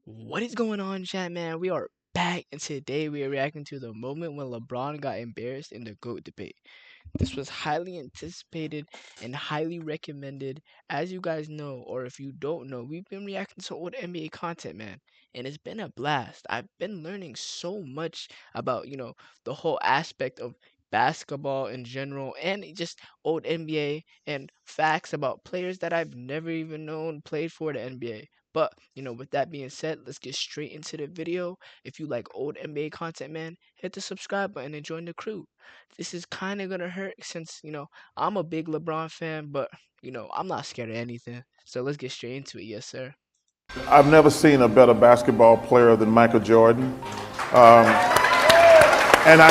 What is going on, chat man? We are back, and today we are reacting to the moment when LeBron got embarrassed in the GOAT debate. This was highly anticipated and highly recommended. As you guys know, or if you don't know, we've been reacting to old NBA content, man, and it's been a blast. I've been learning so much about, the whole aspect of basketball in general and just old NBA and facts about players that I've never even known played for the NBA. But, with that being said, let's get straight into the video. If you like old NBA content, man, hit the subscribe button and join the crew. This is kind of gonna hurt since I'm a big LeBron fan, but I'm not scared of anything. So let's get straight into it. Yes, sir. I've never seen a better basketball player than Michael Jordan, and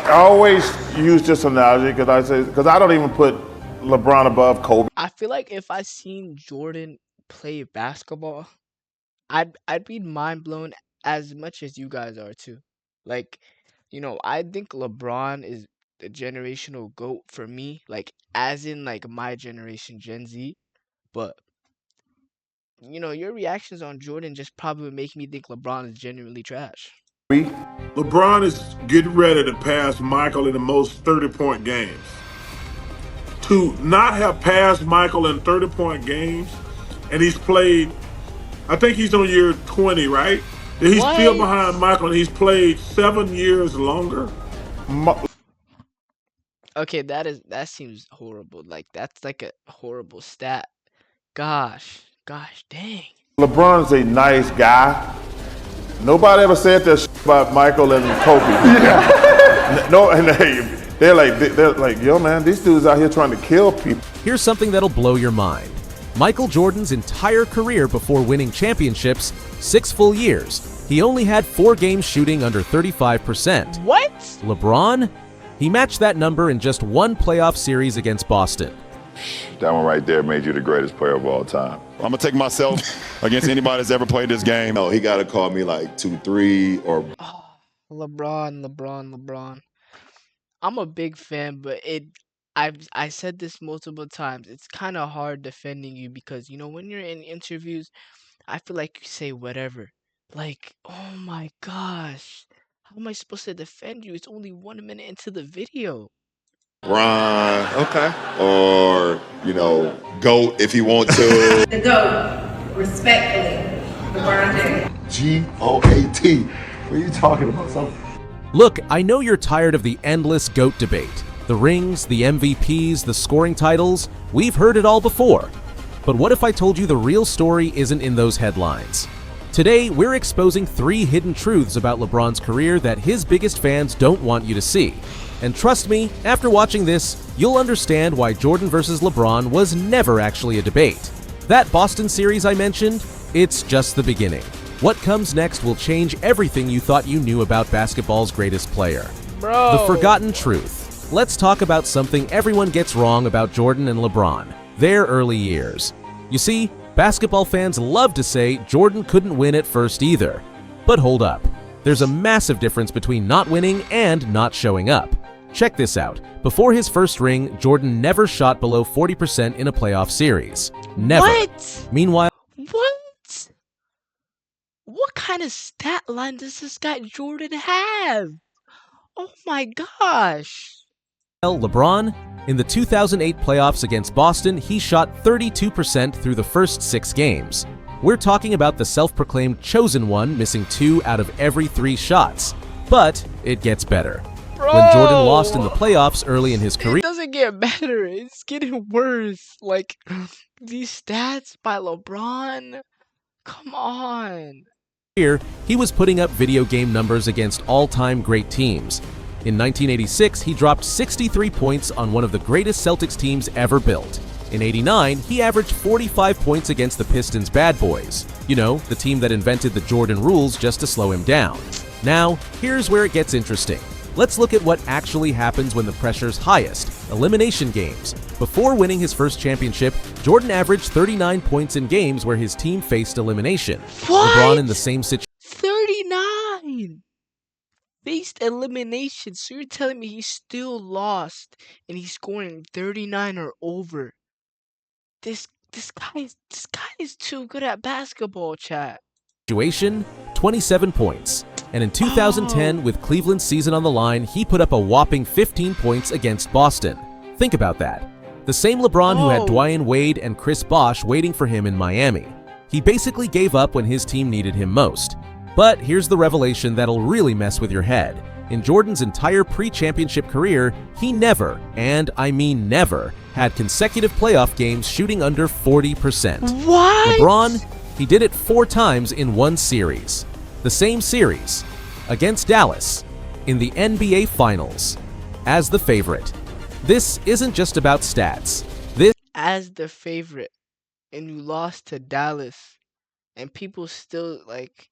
I always use this analogy because I don't even put LeBron above Kobe. I feel like if I seen Jordan play basketball, I'd be mind blown as much as you guys are too. Like, I think LeBron is the generational GOAT for me, like as in like my generation, Gen Z. But your reactions on Jordan just probably make me think LeBron is genuinely trash. LeBron is getting ready to pass Michael in the most 30-point games. To not have passed Michael in 30-point games, and he's played, I think he's on year 20, right? And he's still What? behind Michael, and he's played 7 years longer. Okay, that seems horrible. Like that's like a horrible stat. Gosh, dang. LeBron's a nice guy. Nobody ever said that about Michael and Kobe. Yeah. No, and they're like, yo, man, these dudes out here trying to kill people. Here's something that'll blow your mind. Michael Jordan's entire career before winning championships, 6 full years, he only had 4 games shooting under 35%. What? LeBron? He matched that number in just 1 playoff series against Boston. That one right there made you the greatest player of all time. I'm gonna take myself against anybody that's ever played this game. No, he got to call me like 2-3 or. Oh, LeBron. I'm a big fan, but I said this multiple times. It's kind of hard defending you because when you're in interviews, I feel like you say whatever. Like, oh my gosh, how am I supposed to defend you? It's only 1 minute into the video. Ron, okay, or GOAT if you want to. The GOAT, respectfully, LeBron James. GOAT. What are you talking about? Something. Look, I know you're tired of the endless GOAT debate. The rings, the MVPs, the scoring titles, we've heard it all before. But what if I told you the real story isn't in those headlines? Today, we're exposing 3 hidden truths about LeBron's career that his biggest fans don't want you to see. And trust me, after watching this, you'll understand why Jordan versus LeBron was never actually a debate. That Boston series I mentioned, it's just the beginning. What comes next will change everything you thought you knew about basketball's greatest player. Bro. The forgotten truth. Let's talk about something everyone gets wrong about Jordan and LeBron, their early years. You see, basketball fans love to say Jordan couldn't win at first either. But hold up. There's a massive difference between not winning and not showing up. Check this out. Before his first ring, Jordan never shot below 40% in a playoff series. Never. What? Meanwhile, What kind of stat line does this guy Jordan have? Oh my gosh. LeBron, in the 2008 playoffs against Boston, he shot 32% through the first 6 games. We're talking about the self-proclaimed chosen one, missing 2 out of every 3 shots. But it gets better. Bro, when Jordan lost in the playoffs early in his career, it doesn't get better. It's getting worse. Like, these stats by LeBron? Come on. he was putting up video game numbers against all-time great teams. In 1986, he dropped 63 points on one of the greatest Celtics teams ever built. In '89, he averaged 45 points against the Pistons' bad boys. You know, the team that invented the Jordan rules just to slow him down. Now, here's where it gets interesting. Let's look at what actually happens when the pressure's highest, elimination games. Before winning his first championship, Jordan averaged 39 points in games where his team faced elimination. What? LeBron in the same situation. 39! Faced elimination, so you're telling me he still lost and he's scoring 39 or over. This This guy is too good at basketball, chat. Graduation, 27 points. And in 2010, Oh, with Cleveland's season on the line, he put up a whopping 15 points against Boston. Think about that. The same LeBron who had oh, Dwyane Wade and Chris Bosh waiting for him in Miami. He basically gave up when his team needed him most. But here's the revelation that'll really mess with your head. In Jordan's entire pre-championship career, he never, and I mean never, had consecutive playoff games shooting under 40%. what? LeBron, he did it 4 times in one series. The same series, against Dallas, in the NBA Finals, as the favorite. This isn't just about stats. This As the favorite, and you lost to Dallas, and people still like.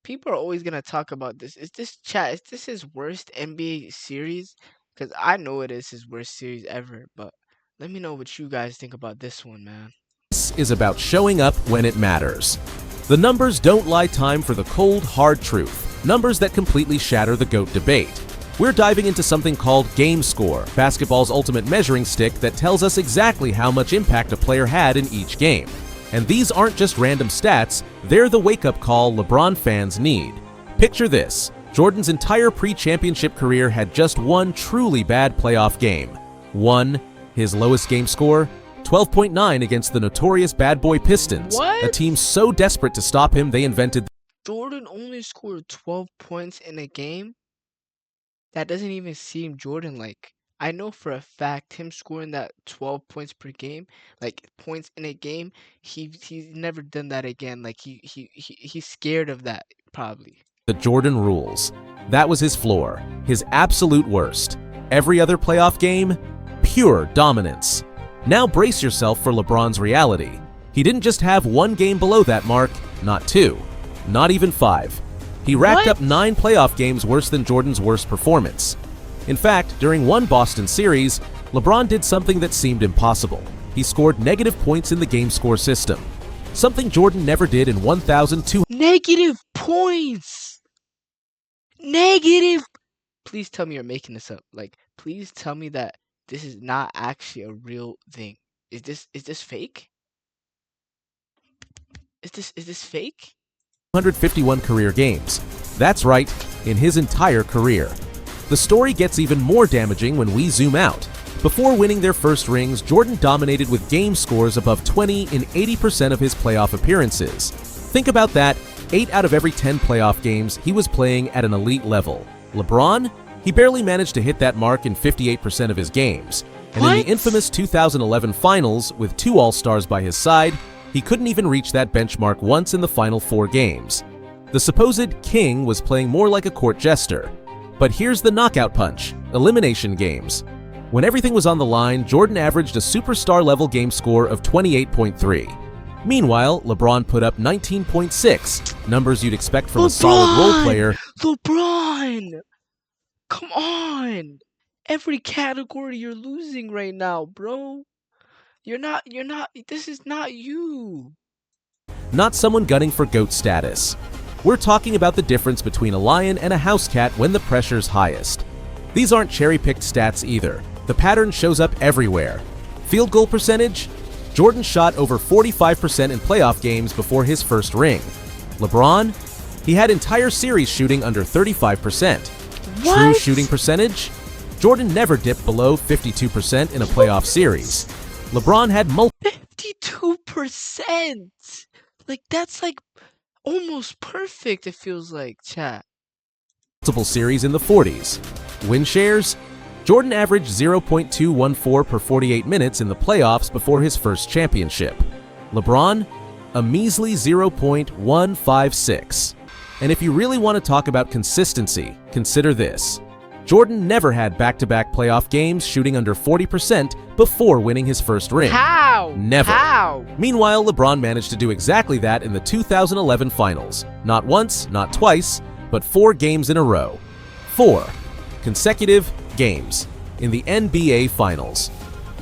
People are always gonna talk about this. Is this chat? Is this his worst NBA series? Because I know it is his worst series ever. But let me know what you guys think about this one, man. is about showing up when it matters. The numbers don't lie. Time for the cold, hard truth. Numbers that completely shatter the GOAT debate. We're diving into something called game score, basketball's ultimate measuring stick that tells us exactly how much impact a player had in each game. And these aren't just random stats, they're the wake-up call LeBron fans need. Picture this. Jordan's entire pre-championship career had just one truly bad playoff game. One, his lowest game score, 12.9 against the notorious Bad Boy Pistons, a What? team so desperate to stop him they invented Jordan only scored 12 points in a game? That doesn't even seem Jordan like. I know for a fact him scoring that 12 points per game, like points in a game, he's never done that again. Like he's scared of that probably. the Jordan rules. That was his floor, his absolute worst. Every other playoff game, pure dominance. Now brace yourself for LeBron's reality. He didn't just have one game below that mark, not 2, not even 5. He racked What? up 9 playoff games worse than Jordan's worst performance. In fact, during one Boston series, LeBron did something that seemed impossible. He scored negative points in the game score system, something Jordan never did in 1,200 Negative points. Negative. Please tell me you're making this up. Like, please tell me that this is not actually a real thing. Is this fake? Is this fake? 151 career games. That's right, in his entire career. The story gets even more damaging when we zoom out. Before winning their first rings, Jordan dominated with game scores above 20 in 80% of his playoff appearances. Think about that, 8 out of every 10 playoff games, he was playing at an elite level. LeBron? He barely managed to hit that mark in 58% of his games. And in What? the infamous 2011 Finals, with 2 All-Stars by his side, he couldn't even reach that benchmark once in the final 4 games. The supposed king was playing more like a court jester. But here's the knockout punch: elimination games. When everything was on the line, Jordan averaged a superstar-level game score of 28.3. Meanwhile, LeBron put up 19.6, numbers you'd expect from a solid role player. LeBron! Come on! Every category you're losing right now, bro. You're not, this is not you. Not someone gunning for GOAT status. We're talking about the difference between a lion and a house cat when the pressure's highest. These aren't cherry-picked stats either. The pattern shows up everywhere. Field goal percentage? Jordan shot over 45% in playoff games before his first ring. LeBron? He had entire series shooting under 35%. True What? shooting percentage? Jordan never dipped below 52% in a playoff series. LeBron had 52%! Like, that's like almost perfect, it feels like, chat. multiple series in the 40s. Win shares? Jordan averaged 0.214 per 48 minutes in the playoffs before his first championship. LeBron? A measly 0.156. And if you really want to talk about consistency, consider this. Jordan never had back-to-back playoff games shooting under 40% before winning his first ring. How? Never. How? Meanwhile, LeBron managed to do exactly that in the 2011 Finals. Not once, not twice, but 4 games in a row. 4 consecutive games in the NBA Finals,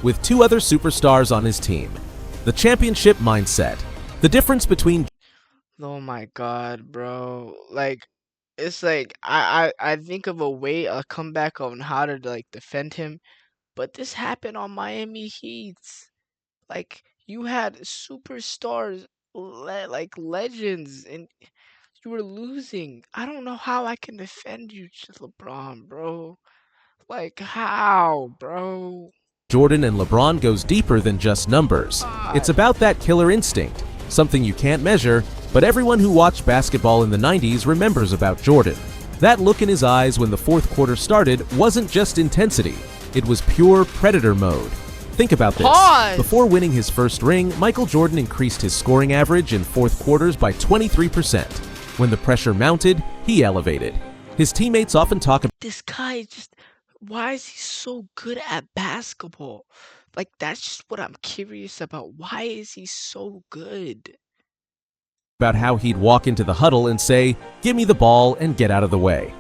with 2 other superstars on his team. The championship mindset. The difference between Oh my god, bro. Like, it's like I think of a comeback on how to like defend him, but this happened on Miami Heat. Like, You had superstars, like legends, and you were losing. I don't know how I can defend you, just LeBron, bro. Like, how, bro? Jordan and LeBron goes deeper than just numbers. It's about that killer instinct, something you can't measure, but everyone who watched basketball in the 90s remembers about Jordan. That look in his eyes when the fourth quarter started wasn't just intensity, it was pure predator mode. Think about this. Pause. Before winning his first ring, Michael Jordan increased his scoring average in fourth quarters by 23%. When the pressure mounted, he elevated. His teammates often talk This guy just, why is he so good at basketball? Like, that's just what I'm curious about. Why is he so good? about how he'd walk into the huddle and say, "Give me the ball and get out of the way."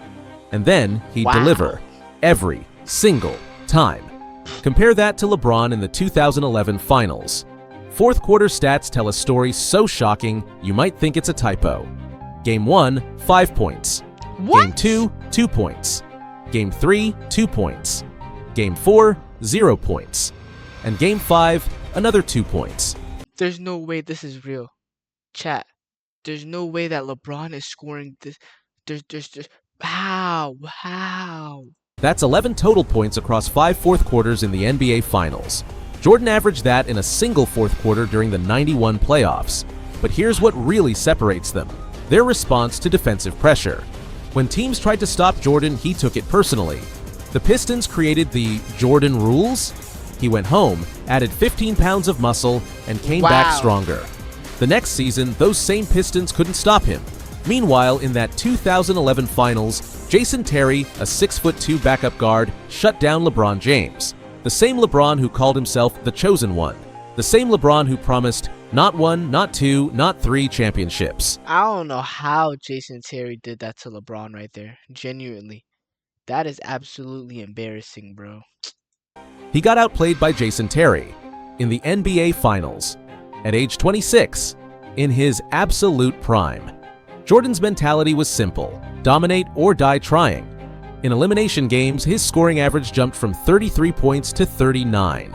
And then he'd Wow. deliver every single time. Compare that to LeBron in the 2011 finals. Fourth quarter stats tell a story so shocking you might think it's a typo. Game 1, 5 points. What? Game 2, 2 points. Game 3, 2 points. Game 4, 0 points. And Game 5, another 2 points. There's no way this is real. Chat. There's no way that LeBron is scoring this. There's just how? That's 11 total points across 5 fourth quarters in the NBA Finals. Jordan averaged that in a single fourth quarter during the 91 playoffs. But here's what really separates them: their response to defensive pressure. When teams tried to stop Jordan, he took it personally. The Pistons created the Jordan rules. He went home, added 15 pounds of muscle, and came back Wow. stronger. The next season, those same Pistons couldn't stop him. Meanwhile, in that 2011 Finals, Jason Terry, a 6'2" backup guard, shut down LeBron James. The same LeBron who called himself the chosen one. The same LeBron who promised not 1, not 2, not 3 championships. I don't know how Jason Terry did that to LeBron right there. Genuinely. That is absolutely embarrassing, bro. He got outplayed by Jason Terry in the NBA Finals at age 26, in his absolute prime. Jordan's mentality was simple: dominate or die trying. In elimination games, his scoring average jumped from 33 points to 39.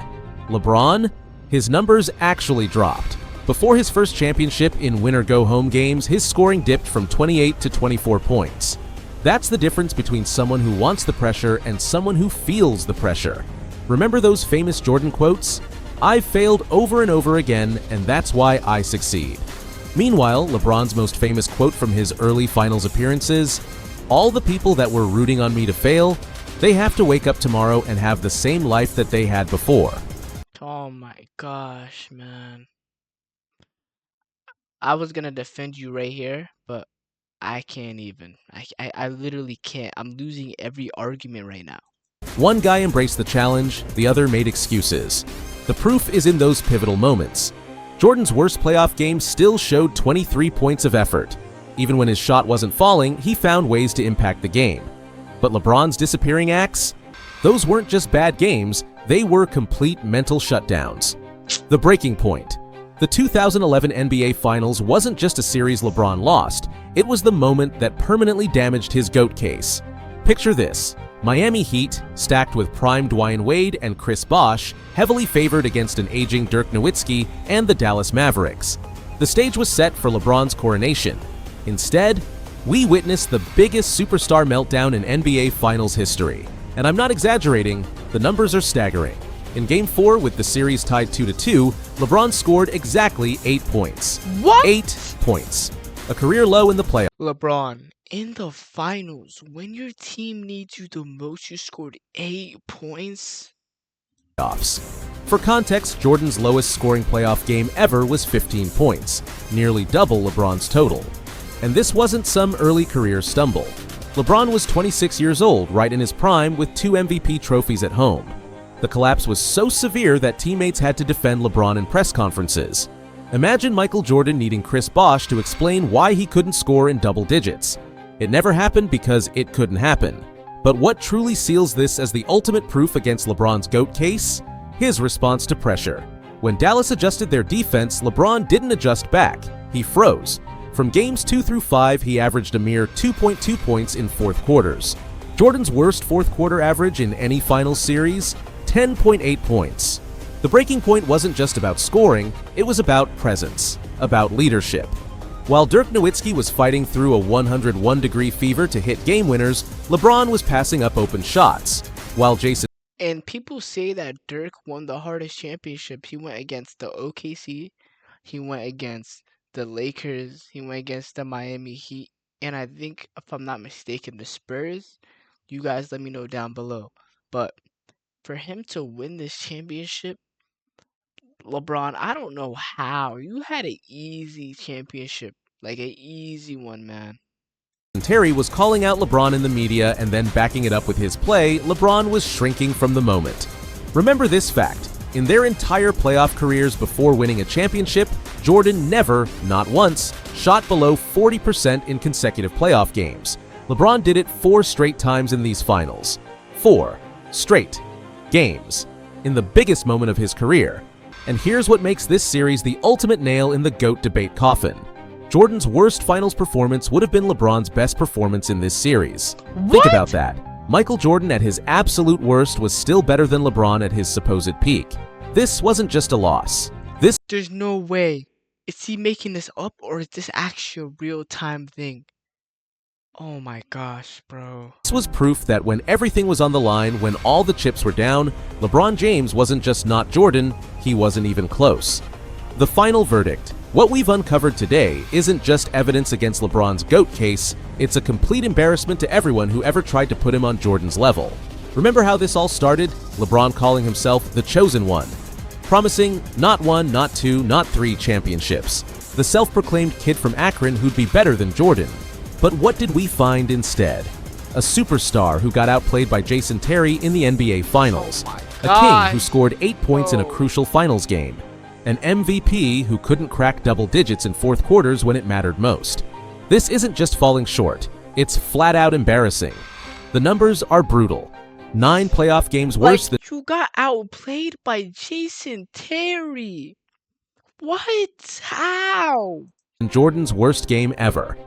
LeBron? His numbers actually dropped. Before his first championship in winner-go-home games, his scoring dipped from 28 to 24 points. That's the difference between someone who wants the pressure and someone who feels the pressure. Remember those famous Jordan quotes? "I've failed over and over again, and that's why I succeed." Meanwhile, LeBron's most famous quote from his early finals appearances: "All the people that were rooting on me to fail, they have to wake up tomorrow and have the same life that they had before." Oh my gosh, man. I was gonna defend you right here, but I can't even. I literally can't. I'm losing every argument right now. One guy embraced the challenge, the other made excuses. The proof is in those pivotal moments. Jordan's worst playoff game still showed 23 points of effort. Even when his shot wasn't falling, he found ways to impact the game. But LeBron's disappearing acts? Those weren't just bad games, they were complete mental shutdowns. The breaking point. The 2011 NBA Finals wasn't just a series LeBron lost, it was the moment that permanently damaged his GOAT case. Picture this: Miami Heat, stacked with prime Dwayne Wade and Chris Bosh, heavily favored against an aging Dirk Nowitzki and the Dallas Mavericks. The stage was set for LeBron's coronation. Instead, we witnessed the biggest superstar meltdown in NBA Finals history. And I'm not exaggerating, the numbers are staggering. In Game 4, with the series tied 2-2, LeBron scored exactly 8 points. What? 8 points. A career low in the playoffs. LeBron, in the finals, when your team needs you the most, you scored 8 points? For context, Jordan's lowest scoring playoff game ever was 15 points, nearly double LeBron's total. And this wasn't some early career stumble. LeBron was 26 years old, right in his prime, with 2 MVP trophies at home. The collapse was so severe that teammates had to defend LeBron in press conferences. Imagine Michael Jordan needing Chris Bosh to explain why he couldn't score in double digits. It never happened because it couldn't happen. But what truly seals this as the ultimate proof against LeBron's GOAT case? His response to pressure. When Dallas adjusted their defense, LeBron didn't adjust back. He froze. From games 2 through 5, he averaged a mere 2.2 points in fourth quarters. Jordan's worst fourth quarter average in any finals series? 10.8 points. The breaking point wasn't just about scoring, it was about presence, about leadership. While Dirk Nowitzki was fighting through a 101-degree fever to hit game winners, LeBron was passing up open shots, while Jason And people say that Dirk won the hardest championship. He went against the OKC, he went against the Lakers, he went against the Miami Heat, and I think, if I'm not mistaken, the Spurs. You guys let me know down below. But for him to win this championship, LeBron, I don't know how. You had an easy championship, like an easy one, man. Terry was calling out LeBron in the media and then backing it up with his play, LeBron was shrinking from the moment. Remember this fact: in their entire playoff careers before winning a championship, Jordan never, not once, shot below 40% in consecutive playoff games. LeBron did it 4 straight times in these finals. 4 straight games, in the biggest moment of his career. And here's what makes this series the ultimate nail in the GOAT debate coffin. Jordan's worst finals performance would have been LeBron's best performance in this series. Think about that. Michael Jordan at his absolute worst was still better than LeBron at his supposed peak. This wasn't just a loss. There's no way. Is he making this up, or is this actually a real-time thing? Oh my gosh, bro. This was proof that when everything was on the line, when all the chips were down, LeBron James wasn't just not Jordan, he wasn't even close. The final verdict. What we've uncovered today isn't just evidence against LeBron's GOAT case, it's a complete embarrassment to everyone who ever tried to put him on Jordan's level. Remember how this all started? LeBron calling himself the chosen one, promising not 1, not 2, not 3 championships. The self-proclaimed kid from Akron who'd be better than Jordan. But what did we find instead? A superstar who got outplayed by Jason Terry in the NBA Finals. A king who scored 8 points in a crucial finals game. An MVP who couldn't crack double digits in fourth quarters when it mattered most. This isn't just falling short, it's flat out embarrassing. The numbers are brutal. 9 playoff games worse than you got outplayed by Jason Terry. What? How? Jordan's worst game ever.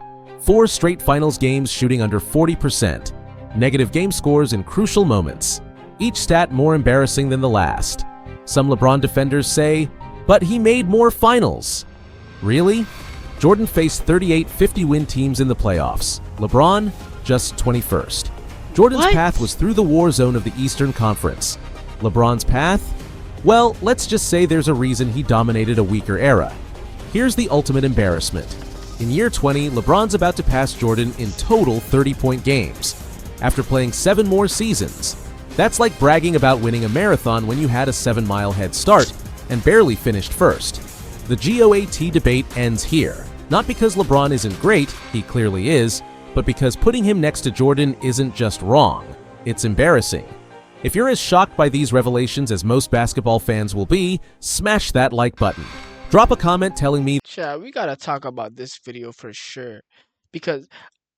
4 straight finals games shooting under 40%. Negative game scores in crucial moments. Each stat more embarrassing than the last. Some LeBron defenders say, but he made more finals. Really? Jordan faced 38 50-win teams in the playoffs. LeBron, just 21st. Jordan's path was through the war zone of the Eastern Conference. LeBron's path? Well, let's just say there's a reason he dominated a weaker era. Here's the ultimate embarrassment. In year 20, LeBron's about to pass Jordan in total 30-point games, after playing 7 more seasons. That's like bragging about winning a marathon when you had a 7-mile head start and barely finished first. The GOAT debate ends here, not because LeBron isn't great, he clearly is, but because putting him next to Jordan isn't just wrong, it's embarrassing. If you're as shocked by these revelations as most basketball fans will be, smash that like button. Drop a comment telling me, Chat, we gotta talk about this video for sure, because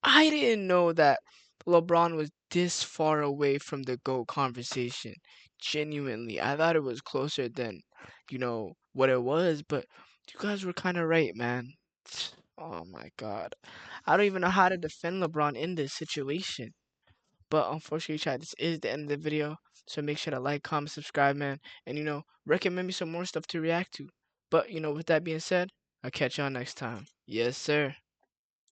I didn't know that LeBron was this far away from the GOAT conversation. Genuinely, I thought it was closer than, what it was, but you guys were kind of right, man. Oh my God. I don't even know how to defend LeBron in this situation. But unfortunately, chat, this is the end of the video. So make sure to like, comment, subscribe, man. And, recommend me some more stuff to react to. But, with that being said, I'll catch y'all next time. Yes, sir.